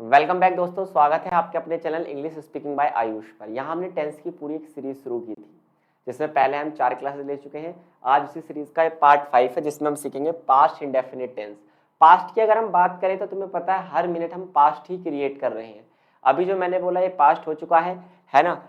Welcome back दोस्तों, स्वागत है आपके अपने channel English speaking by Ayush पर। यहाँ हमने टेंस की पूरी एक सीरीज शुरू की थी, जिसमें पहले हम 4 क्लासेस ले चुके हैं। आज उसी सीरीज का पार्ट 5 है, जिसमें हम सीखेंगे पास्ट इंडेफिनिट टेंस। पास्ट की अगर हम बात करें तो तुम्हें पता है हर मिनट हम पास्ट ही क्रिएट कर रहे हैं। अभी जो मैंने बोला ये पास्ट हो चुका है ना।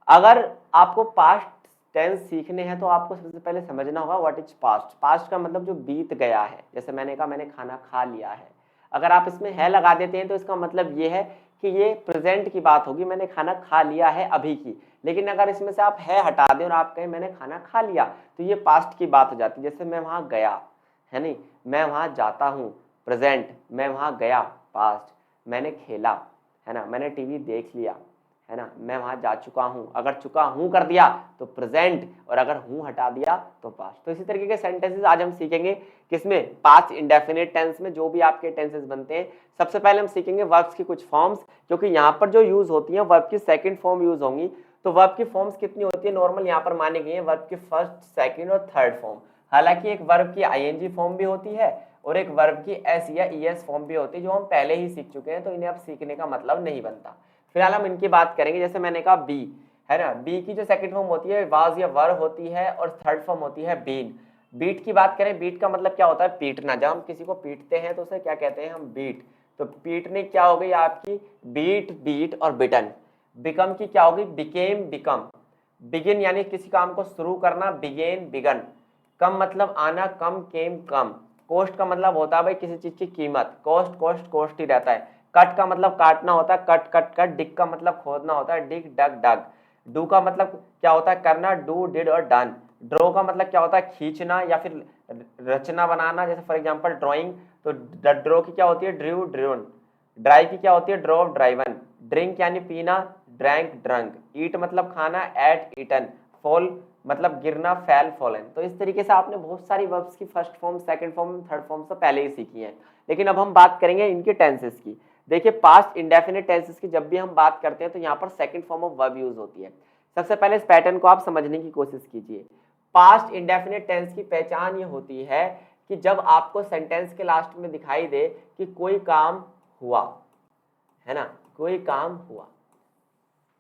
अगर आपको पास्ट टेंस सीखने हैं तो आपको सबसे पहले समझना होगा व्हाट इज पास्ट। पास्ट का मतलब जो बीत गया है। जैसे मैंने कहा मैंने खाना खा लिया है, अगर आप इसमें है लगा देते हैं तो इसका मतलब ये है कि ये प्रेजेंट की बात होगी, मैंने खाना खा लिया है अभी की। लेकिन अगर इसमें से आप है हटा दें और आप कहें मैंने खाना खा लिया, तो ये पास्ट की बात हो जाती है। जैसे मैं वहां गया, है नहीं, मैं वहां जाता हूँ प्रेजेंट, मैं वहां गया पास्ट, मैंने खेला, है ना, मैंने टीवी देख लिया, है ना, मैं वहां जा चुका हूं। अगर चुका हूं कर दिया तो प्रेजेंट, और अगर हूं हटा दिया तो पास्ट। तो इसी तरीके के सेंटेंसेस आज हम सीखेंगे किसमें, पास्ट इंडेफिनिट टेंस में। जो भी आपके टेंसेस बनते हैं, सबसे पहले हम सीखेंगे वर्ब्स की कुछ फॉर्म्स, क्योंकि यहाँ पर जो यूज होती है वर्ब की सेकंड फॉर्म यूज होंगी। तो वर्ब की फॉर्म्स कितनी होती है नॉर्मल यहाँ पर मानी गई है, वर्ब की फर्स्ट, सेकंड और थर्ड फॉर्म। हालांकि एक वर्ब की आईएनजी फॉर्म भी होती है और एक वर्ब की एस या ईएस फॉर्म भी होती है, जो हम पहले ही सीख चुके हैं, तो इन्हें अब सीखने का मतलब नहीं बनता। फिलहाल हम इनकी बात करेंगे। जैसे मैंने कहा बी, है ना, बी की जो सेकंड फॉर्म होती है वाज या वर होती है और थर्ड फॉर्म होती है बीन। बीट की बात करें, बीट का मतलब क्या होता है, पीटना। जब हम किसी को पीटते हैं तो उसे क्या कहते हैं, हम बीट। तो पीटने क्या हो गई आपकी, बीट, बीट और बिटन। बिकम की क्या होगी, बिकेम, बिकम। बिगिन यानी किसी काम को शुरू करना, बिगेन, बिगन। कम मतलब आना, कम, केम, कम। कोस्ट का मतलब होता है भाई किसी चीज की कीमत, कॉस्ट, कॉस्ट, कॉस्ट ही रहता है। कट का मतलब काटना होता है, कट, कट, कट। डिग का मतलब खोदना होता है, डिग, डग, डग। डू का मतलब क्या होता है, करना, डू, डिड और डन। ड्रॉ का मतलब क्या होता है, खींचना या फिर रचना बनाना, जैसे फॉर एग्जांपल ड्राइंग। तो ड्रॉ की क्या होती है, ड्रू, ड्रोन। ड्राइव की क्या होती है, ड्रॉव, ड्राइवन। ड्रिंक यानी पीना, ड्रैंक, ड्रंक। ईट मतलब खाना, एट, ईटन। फॉल मतलब गिरना, फेल, फॉलन। तो इस तरीके से आपने बहुत सारी वर्ब्स की first form, second form, third form से पहले ही सीखी है। लेकिन अब हम बात करेंगे इनके टेंसेस की। देखिए पास्ट इंडेफिनिट टेंसेस की जब भी हम बात करते हैं तो यहाँ पर second form of verb use होती है। सबसे पहले इस पैटर्न को आप समझने की कोशिश कीजिए। पास्ट इंडेफिनिट टेंस की पहचान ये होती है कि जब आपको सेंटेंस के लास्ट में दिखाई दे कि कोई काम हुआ, है ना, कोई काम हुआ,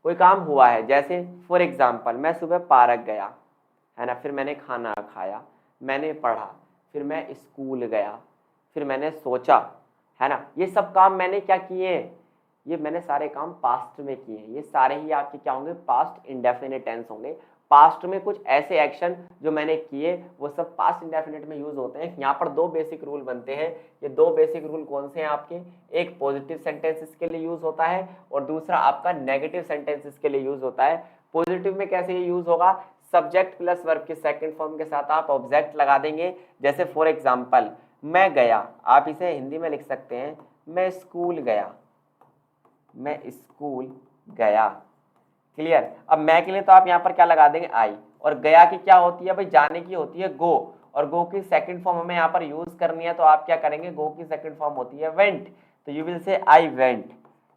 कोई काम हुआ है। जैसे फॉर एग्जाम्पल मैं सुबह पार्क गया, है ना, फिर मैंने खाना खाया, मैंने पढ़ा, फिर मैं स्कूल गया, फिर मैंने सोचा, है ना। ये सब काम मैंने क्या किए, ये मैंने सारे काम पास्ट में किए हैं। ये सारे ही आपके क्या होंगे, पास्ट इंडेफिनिट टेंस होंगे। पास्ट में कुछ ऐसे एक्शन जो मैंने किए वो सब पास्ट इंडेफिनिट में यूज होते हैं। यहाँ पर दो बेसिक रूल बनते हैं। ये दो बेसिक रूल कौन से हैं आपके, एक पॉजिटिव सेंटेंसेस के लिए यूज होता है और दूसरा आपका नेगेटिव सेंटेंसेस के लिए यूज होता है। पॉजिटिव में कैसे ये यूज होगा, सब्जेक्ट प्लस वर्ब के सेकंड फॉर्म के साथ आप ऑब्जेक्ट लगा देंगे। जैसे फॉर एग्जांपल मैं गया, आप इसे हिंदी में लिख सकते हैं मैं स्कूल गया, मैं स्कूल गया। क्लियर। अब मैं के लिए तो आप यहाँ पर क्या लगा देंगे, आई। और गया की क्या होती है भाई, जाने की होती है गो, और गो की सेकंड फॉर्म हमें यहाँ पर यूज करनी है, तो आप क्या करेंगे, गो की सेकंड फॉर्म होती है वेंट। तो you will say I went,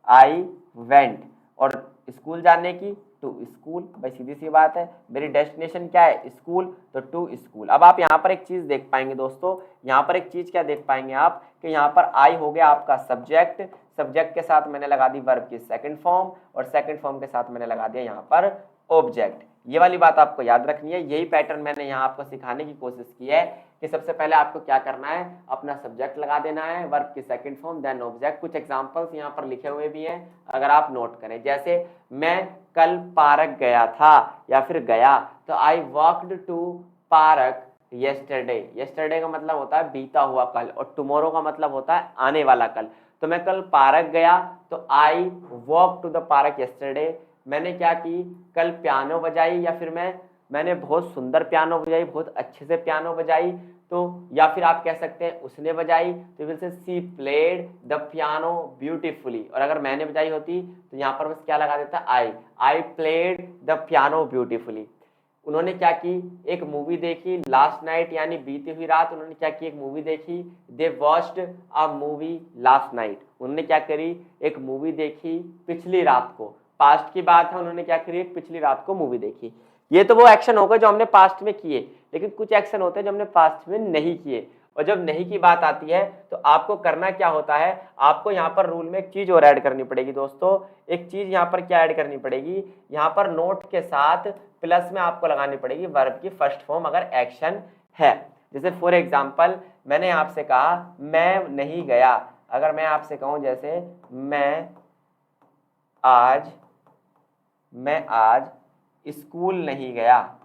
I went. और स्कूल जाने की, टू स्कूल। भाई सीधी सी बात है, मेरी डेस्टिनेशन क्या है, स्कूल, तो टू स्कूल। अब आप यहाँ पर एक चीज देख पाएंगे दोस्तों, यहाँ पर एक चीज क्या देख पाएंगे आप कि यहाँ पर आई हो गया आपका सब्जेक्ट, सब्जेक्ट के साथ मैंने लगा दी वर्ब की सेकंड फॉर्म और सेकंड फॉर्म के साथ मैंने लगा दिया यहाँ पर ऑब्जेक्ट। ये वाली बात आपको याद रखनी है। यही पैटर्न मैंने यहाँ आपको सिखाने की कोशिश की है कि सबसे पहले आपको क्या करना है, अपना सब्जेक्ट लगा देना है, वर्ब की सेकंड फॉर्म, देन ऑब्जेक्ट। कुछ एग्जांपल्स यहाँ पर लिखे हुए भी हैं, अगर आप नोट करें। जैसे मैं कल पार्क गया था या फिर गया, तो I walked to park yesterday. Yesterday का मतलब होता है बीता हुआ कल, और टुमारो का मतलब होता है आने वाला कल। तो मैं कल पार्क गया, तो I walk to the park yesterday. मैंने क्या की, कल पियानो बजाई, या फिर मैंने बहुत सुंदर पियानो बजाई, बहुत अच्छे से पियानो बजाई। तो या फिर आप कह सकते हैं उसने बजाई, तो will say she played the piano beautifully. और अगर मैंने बजाई होती तो यहाँ पर बस क्या लगा देता, I played the piano beautifully. उन्होंने क्या की, एक मूवी देखी लास्ट नाइट, यानी बीती हुई रात उन्होंने क्या की, एक मूवी देखी। They watched a movie last night. उन्होंने क्या करी, एक मूवी देखी पिछली रात को। पास्ट की बात है, उन्होंने क्या करी, एक पिछली रात को मूवी देखी। ये तो वो एक्शन होगा जो हमने पास्ट में किए, लेकिन कुछ एक्शन होते हैं जो हमने पास्ट में नहीं किए। और जब नहीं की बात आती है तो आपको करना क्या होता है, आपको यहाँ पर रूल में एक चीज और ऐड करनी पड़ेगी दोस्तों। एक चीज यहाँ पर क्या ऐड करनी पड़ेगी, यहाँ पर नोट के साथ प्लस में आपको लगानी पड़ेगी वर्ब की फर्स्ट फॉर्म अगर एक्शन है। जैसे फॉर एग्जाम्पल मैंने आपसे कहा मैं नहीं गया, अगर मैं आपसे कहूं जैसे मैं आज स्कूल नहीं गया,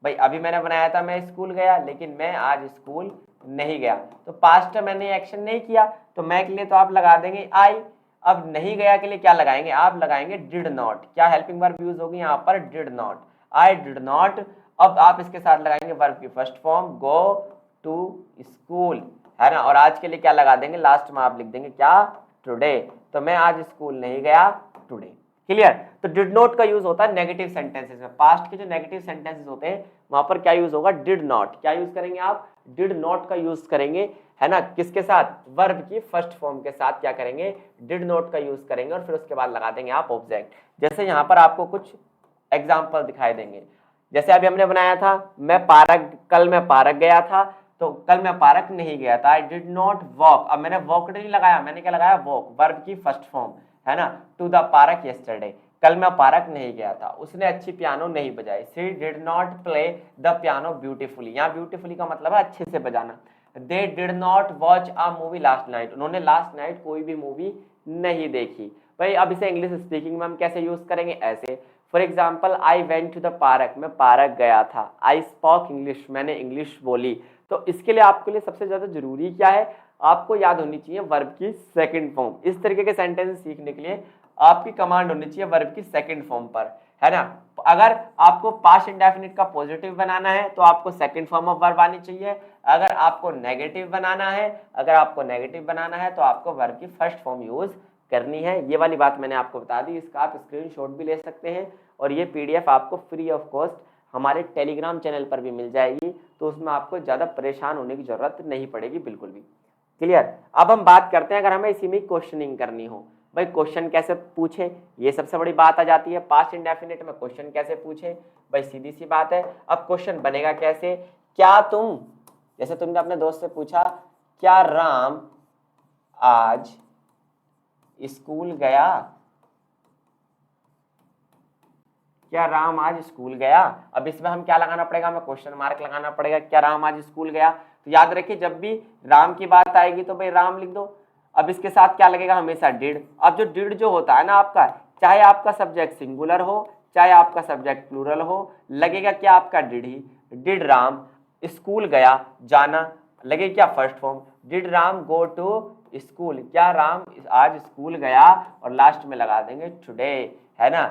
भाई अभी मैंने बनाया था मैं स्कूल गया, लेकिन मैं आज स्कूल नहीं गया, तो पास्ट मैंने एक्शन नहीं किया, तो मैं के लिए तो आप लगा देंगे आई। अब नहीं गया के लिए क्या लगाएंगे, आप लगाएंगे डिड नॉट। क्या हेल्पिंग वर्ब यूज होगी यहाँ पर, did not, I did not. अब आप इसके साथ लगाएंगे वर्ब की first form go to school, है ना, और आज के लिए क्या लगा देंगे, लास्ट में आप लिख देंगे क्या, टुडे। तो मैं आज स्कूल नहीं गया टुडे। क्लियर। तो डिड नॉट का यूज होता है नेगेटिव सेंटेंसेस में, पास्ट के जो नेगेटिव सेंटेंसेस होते हैं वहां पर क्या यूज होगा, डिड नॉट। क्या यूज करेंगे आप, डिड नॉट का यूज करेंगे, है ना, किसके साथ, वर्ब की फर्स्ट फॉर्म के साथ क्या करेंगे, डिड नॉट का यूज करेंगे, और फिर उसके बाद लगा देंगे आप ऑब्जेक्ट। जैसे यहाँ पर आपको कुछ एग्जाम्पल दिखाई देंगे, जैसे अभी हमने बनाया था कल मैं पार्क गया था, तो कल मैं पार्क नहीं गया था, आई डिड नॉट वॉक। अब मैंने वॉकड नहीं लगाया, मैंने क्या लगाया, वॉक, वर्ब की फर्स्ट फॉर्म, है ना, टू द पार्क यस्टरडे, कल मैं पार्क नहीं गया था, उसने अच्छी पियानो नहीं बजाई, she did not play the piano beautifully. यहाँ ब्यूटीफुली का मतलब है अच्छे से बजाना। They did not watch a movie last night, उन्होंने लास्ट नाइट कोई भी मूवी नहीं देखी। भाई अब इसे इंग्लिश स्पीकिंग में हम कैसे यूज करेंगे, ऐसे for example I went to the park, मैं पार्क गया था, आई स्पोक इंग्लिश, मैंने इंग्लिश बोली। तो इसके लिए आपके लिए सबसे ज्यादा जरूरी क्या है, आपको याद होनी चाहिए वर्ब की सेकंड फॉर्म। इस तरीके के सेंटेंस सीखने के लिए आपकी कमांड होनी चाहिए वर्ब की सेकंड फॉर्म पर, है ना। अगर आपको पास्ट इंडेफिनिट का पॉजिटिव बनाना है तो आपको सेकंड फॉर्म ऑफ वर्ब आनी चाहिए, अगर आपको नेगेटिव बनाना है तो आपको वर्ब की फर्स्ट फॉर्म यूज करनी है। ये वाली बात मैंने आपको बता दी, इसका आप स्क्रीनशॉट भी ले सकते हैं, और ये पीडीएफ आपको फ्री ऑफ कॉस्ट हमारे टेलीग्राम चैनल पर भी मिल जाएगी, तो उसमें आपको ज्यादा परेशान होने की जरूरत नहीं पड़ेगी बिल्कुल भी। क्लियर। अब हम बात करते हैं अगर हमें इसी में क्वेश्चनिंग करनी हो, भाई क्वेश्चन कैसे पूछे, ये सबसे बड़ी बात आ जाती है। पास्ट इंडेफिनिट में क्वेश्चन कैसे पूछे, भाई सीधी सी बात है। अब क्वेश्चन बनेगा कैसे, क्या तुम, जैसे तुमने अपने दोस्त से पूछा क्या राम आज स्कूल गया, क्या राम आज स्कूल गया। अब इसमें हम क्या लगाना पड़ेगा, हमें क्वेश्चन मार्क लगाना पड़ेगा, क्या राम आज स्कूल गया। तो याद रखिए जब भी राम की बात आएगी तो भाई राम लिख दो। अब इसके साथ क्या लगेगा, हमेशा डिड। अब जो डिड जो होता है ना आपका, चाहे आपका सब्जेक्ट सिंगुलर हो चाहे आपका सब्जेक्ट प्लूरल हो, लगेगा क्या आपका डिड ही। डिड राम स्कूल गया, जाना, लगे क्या first form, did Ram go to school, क्या राम आज स्कूल गया, और लास्ट में लगा देंगे टुडे, है ना,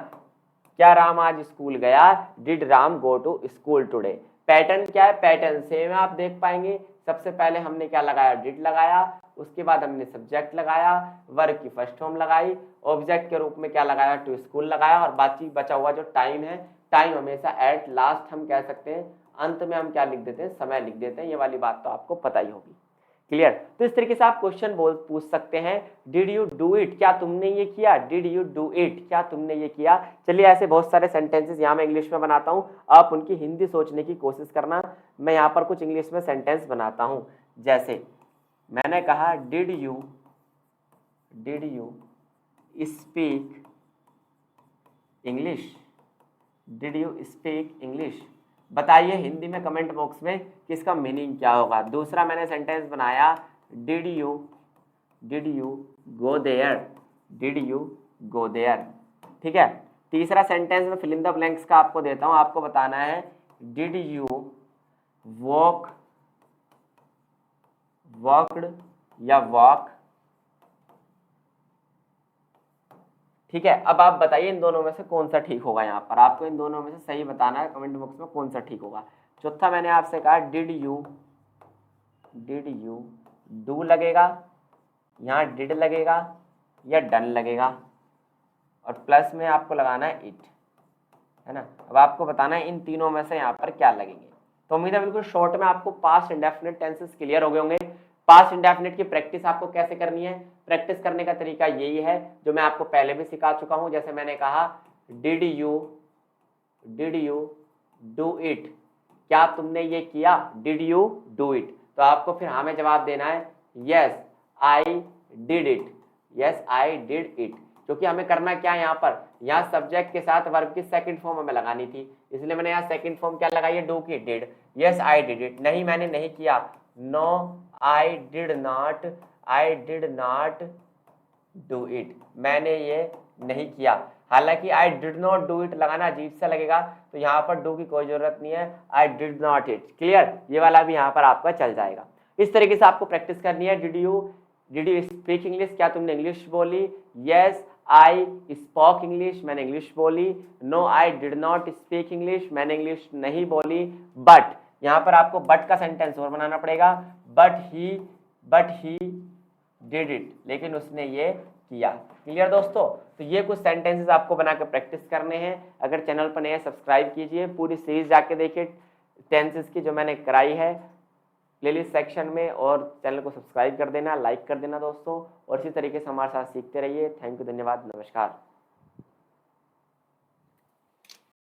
क्या राम आज स्कूल गया, did Ram go to school today. Pattern क्या है, पैटर्न सेम है, आप देख पाएंगे। सबसे पहले हमने क्या लगाया, डिड लगाया, उसके बाद हमने सब्जेक्ट लगाया, वर्ब की फर्स्ट फॉर्म लगाई, ऑब्जेक्ट के रूप में क्या लगाया, टू स्कूल लगाया, और बाकी बचा हुआ जो टाइम है, टाइम हमेशा एट लास्ट हम कह सकते हैं, अंत में हम क्या लिख देते हैं, समय लिख देते हैं। ये वाली बात तो आपको पता ही होगी। क्लियर। तो इस तरीके से आप क्वेश्चन पूछ सकते हैं, डिड यू डू इट, क्या तुमने ये किया, डिड यू डू इट, क्या तुमने ये किया। चलिए ऐसे बहुत सारे सेंटेंसेस यहाँ मैं इंग्लिश में बनाता हूँ, आप उनकी हिंदी सोचने की कोशिश करना। मैं यहाँ पर कुछ इंग्लिश में सेंटेंस बनाता हूँ, जैसे मैंने कहा did you speak English, did you speak English. बताइए हिंदी में कमेंट बॉक्स में कि इसका मीनिंग क्या होगा। दूसरा मैंने सेंटेंस बनाया, did you go there, did you go there, ठीक है। तीसरा सेंटेंस में फिल इन द ब्लैंक्स का आपको देता हूं, आपको बताना है डिड यू वॉकड या वॉक, ठीक है। अब आप बताइए इन दोनों में से कौन सा ठीक होगा, यहाँ पर आपको इन दोनों में से सही बताना है कमेंट बॉक्स में कौन सा ठीक होगा। चौथा मैंने आपसे कहा डिड यू डू लगेगा, यहाँ डिड लगेगा या डन लगेगा, और प्लस में आपको लगाना है इट, है ना। अब आपको बताना है इन तीनों में से यहाँ पर क्या लगेंगे। तो उम्मीद है बिल्कुल शॉर्ट में आपको पास्ट इंडेफिनिट टेंसेस क्लियर हो गए होंगे। पास्ट इंडेफिनिट की प्रैक्टिस आपको कैसे करनी है, प्रैक्टिस करने का तरीका यही है जो मैं आपको पहले भी सिखा चुका हूं। जैसे मैंने कहा डिड यू डू इट, क्या तुमने ये किया, डिड यू डू इट। तो आपको फिर हाँ में जवाब देना है yes I did it, yes I did it, क्योंकि हमें करना क्या है यहाँ पर, यहाँ सब्जेक्ट के साथ वर्ब की सेकंड फॉर्म हमें लगानी थी, इसलिए मैंने यहाँ सेकंड फॉर्म क्या लगाई है, डू की, did. Yes I did it, नहीं मैंने नहीं किया, no I did not do it, मैंने ये नहीं किया। हालांकि I did not do it लगाना अजीब सा लगेगा, तो यहाँ पर डू की कोई जरूरत नहीं है, आई डिड नॉट इट, क्लियर, ये वाला भी यहाँ पर आपका चल जाएगा। इस तरीके से आपको प्रैक्टिस करनी है। डिड यू स्पीक इंग्लिश, क्या तुमने इंग्लिश बोली, यस आई स्पोक इंग्लिश, मैंने इंग्लिश बोली, no I did not speak English, मैंने इंग्लिश नहीं बोली, बट यहाँ पर आपको बट का सेंटेंस और बनाना पड़ेगा, बट ही डिड इट, लेकिन उसने ये किया। क्लियर दोस्तों, तो ये कुछ सेंटेंसेस आपको बनाकर प्रैक्टिस करने हैं। अगर चैनल पर नए हैं सब्सक्राइब कीजिए, पूरी सीरीज जाके देखिए टेंसेस की जो मैंने कराई है प्लेलिस्ट सेक्शन में, और चैनल को सब्सक्राइब कर देना, लाइक कर देना दोस्तों, और इसी तरीके से हमारे साथ सीखते रहिए। थैंक यू, धन्यवाद, नमस्कार।